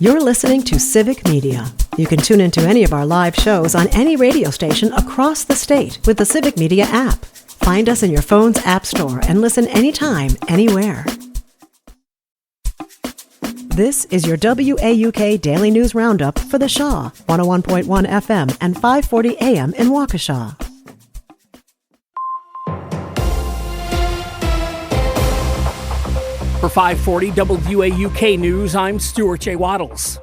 You're listening to Civic Media. You can tune into any of our live shows on any radio station across the state with the Civic Media app. Find us in your phone's app store and listen anytime, anywhere. This is your WAUK Daily News Roundup for the Shaw, 101.1 FM and 540 AM in Waukesha. For 540 WAUK News, I'm Stuart J. Waddles.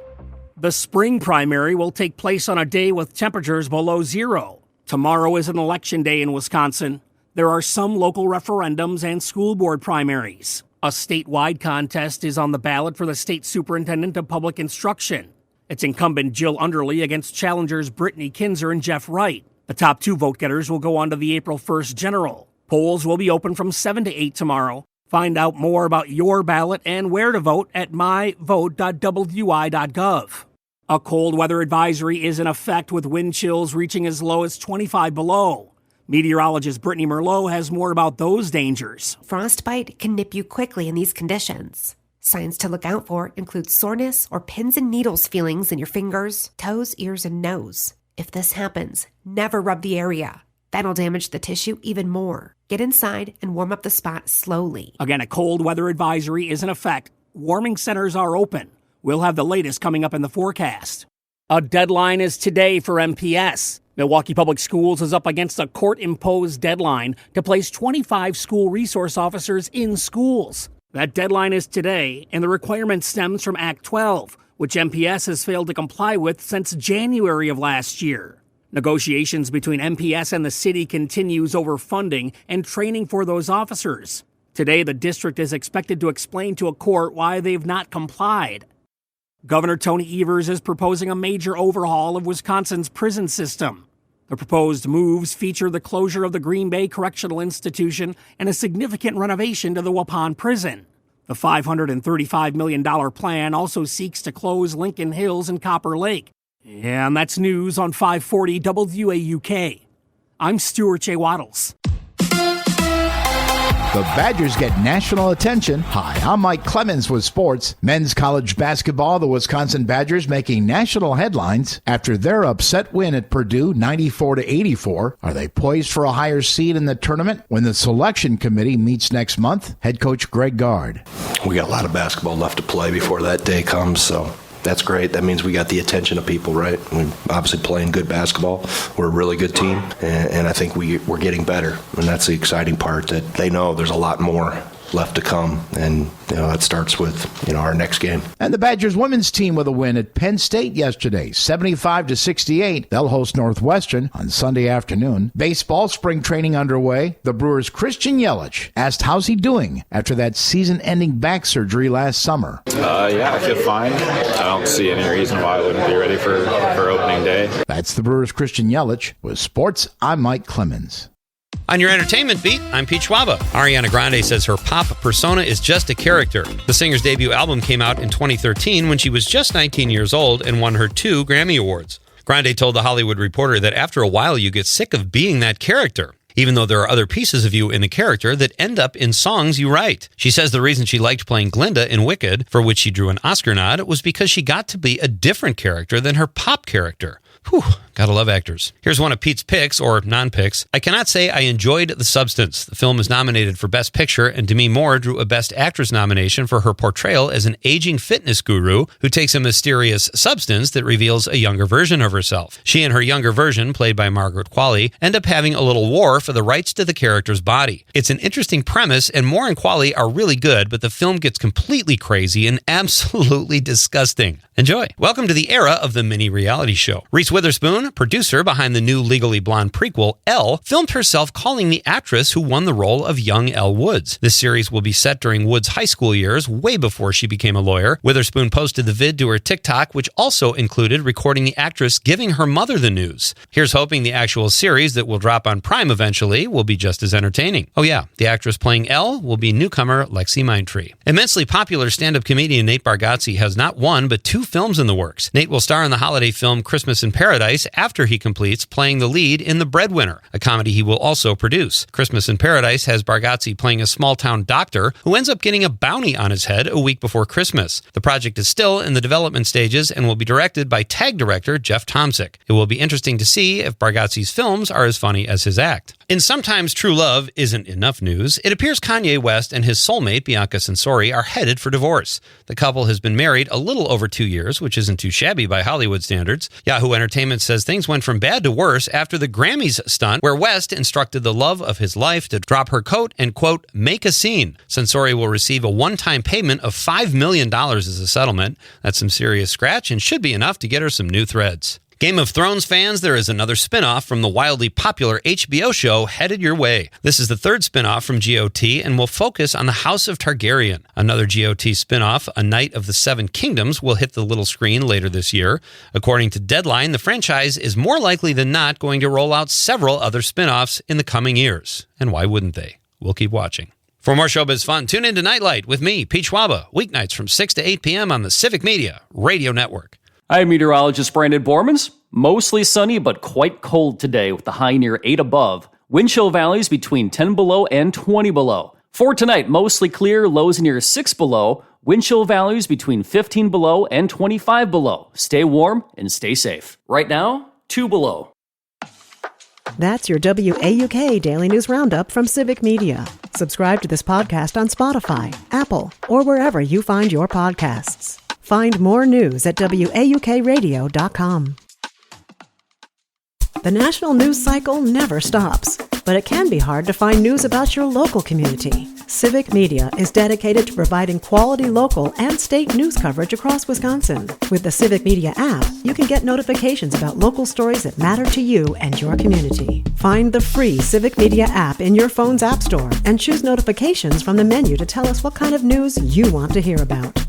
The spring primary will take place on a day with temperatures below zero. Tomorrow is an election day in Wisconsin. There are some local referendums and school board primaries. A statewide contest is on the ballot for the state superintendent of public instruction. It's incumbent Jill Underly against challengers Brittany Kinzer and Jeff Wright. The top two vote-getters will go on to the April 1st general. Polls will be open from 7 to 8 tomorrow. Find out more about your ballot and where to vote at myvote.wi.gov. A cold weather advisory is in effect with wind chills reaching as low as 25 below. Meteorologist Brittany Merlot has more about those dangers. Frostbite can nip you quickly in these conditions. Signs to look out for include soreness or pins and needles feelings in your fingers, toes, ears, and nose. If this happens, never rub the area. That'll damage the tissue even more. Get inside and warm up the spot slowly. Again, a cold weather advisory is in effect. Warming centers are open. We'll have the latest coming up in the forecast. A deadline is today for MPS. Milwaukee Public Schools is up against a court-imposed deadline to place 25 school resource officers in schools. That deadline is today, and the requirement stems from Act 12, which MPS has failed to comply with since January of last year. Negotiations between MPS and the city continues over funding and training for those officers. Today, the district is expected to explain to a court why they've not complied. Governor Tony Evers is proposing a major overhaul of Wisconsin's prison system. The proposed moves feature the closure of the Green Bay Correctional Institution and a significant renovation to the Waupun Prison. The $535 million plan also seeks to close Lincoln Hills and Copper Lake. And that's news on 540 WAUK. I'm Stuart J. Waddles. The Badgers get national attention. Hi, I'm Mike Clemens with sports. Men's college basketball, the Wisconsin Badgers making national headlines after their upset win at Purdue 94-84. Are they poised for a higher seed in the tournament when the selection committee meets next month? Head coach Greg Gard. We got a lot of basketball left to play before that day comes, so that's great. That means we got the attention of people, right? We're obviously playing good basketball. We're a really good team, and I think we're getting better. And that's the exciting part, that they know there's a lot more left to come, and that starts with our next game. And the Badgers women's team with a win at Penn State yesterday, 75-68. They'll host Northwestern on Sunday afternoon. Baseball spring training underway. The Brewers' Christian Yelich asked how's he doing after that season-ending back surgery last summer. Yeah, I feel fine. I don't see any reason why I wouldn't be ready for opening day. That's the Brewers' Christian Yelich. With sports, I'm Mike Clemens. On your entertainment beat, I'm Pete Schwaba. Ariana Grande says her pop persona is just a character. The singer's debut album came out in 2013 when she was just 19 years old and won her 2 Grammy Awards. Grande told The Hollywood Reporter that after a while you get sick of being that character, even though there are other pieces of you in the character that end up in songs you write. She says the reason she liked playing Glinda in Wicked, for which she drew an Oscar nod, was because she got to be a different character than her pop character. Whew, gotta love actors. Here's one of Pete's picks, or non-picks. I cannot say I enjoyed The Substance. The film is nominated for Best Picture, and Demi Moore drew a Best Actress nomination for her portrayal as an aging fitness guru who takes a mysterious substance that reveals a younger version of herself. She and her younger version, played by Margaret Qualley, end up having a little war for the rights to the character's body. It's an interesting premise, and Moore and Qualley are really good, but the film gets completely crazy and absolutely disgusting. Enjoy. Welcome to the era of the mini reality show. Reese Witherspoon, producer behind the new Legally Blonde prequel, Elle, filmed herself calling the actress who won the role of young Elle Woods. This series will be set during Woods' high school years, way before she became a lawyer. Witherspoon posted the vid to her TikTok, which also included recording the actress giving her mother the news. Here's hoping the actual series that will drop on Prime eventually will be just as entertaining. Oh yeah, the actress playing Elle will be newcomer Lexi Mindtree. Immensely popular stand-up comedian Nate Bargatze has not one, but 2 films in the works. Nate will star in the holiday film Christmas in Paradise, Paradise after he completes playing the lead in The Breadwinner, a comedy he will also produce. Christmas in Paradise has Bargatze playing a small-town doctor who ends up getting a bounty on his head a week before Christmas. The project is still in the development stages and will be directed by TAG director Jeff Tomsic. It will be interesting to see if Bargatze's films are as funny as his act. In Sometimes True Love Isn't Enough news, it appears Kanye West and his soulmate, Bianca Censori, are headed for divorce. The couple has been married a little over 2 years, which isn't too shabby by Hollywood standards. Yahoo Entertainment says things went from bad to worse after the Grammys stunt, where West instructed the love of his life to drop her coat and, quote, make a scene. Censori will receive a one-time payment of $5 million as a settlement. That's some serious scratch and should be enough to get her some new threads. Game of Thrones fans, there is another spin-off from the wildly popular HBO show headed your way. This is the third spin-off from GOT and will focus on the House of Targaryen. Another GOT spin-off, A Knight of the Seven Kingdoms, will hit the little screen later this year. According to Deadline, the franchise is more likely than not going to roll out several other spin-offs in the coming years. And why wouldn't they? We'll keep watching. For more showbiz fun, tune in to Nightlight with me, Pete Schwaba, weeknights from 6 to 8 p.m. on the Civic Media Radio Network. I'm meteorologist Brandon Bormans. Mostly sunny, but quite cold today with the high near 8 above. Wind chill valleys between 10 below and 20 below. For tonight, mostly clear, lows near 6 below. Wind chill valleys between 15 below and 25 below. Stay warm and stay safe. Right now, 2 below. That's your WAUK Daily News Roundup from Civic Media. Subscribe to this podcast on Spotify, Apple, or wherever you find your podcasts. Find more news at WAUKradio.com. The national news cycle never stops, but it can be hard to find news about your local community. Civic Media is dedicated to providing quality local and state news coverage across Wisconsin. With the Civic Media app, you can get notifications about local stories that matter to you and your community. Find the free Civic Media app in your phone's app store and choose notifications from the menu to tell us what kind of news you want to hear about.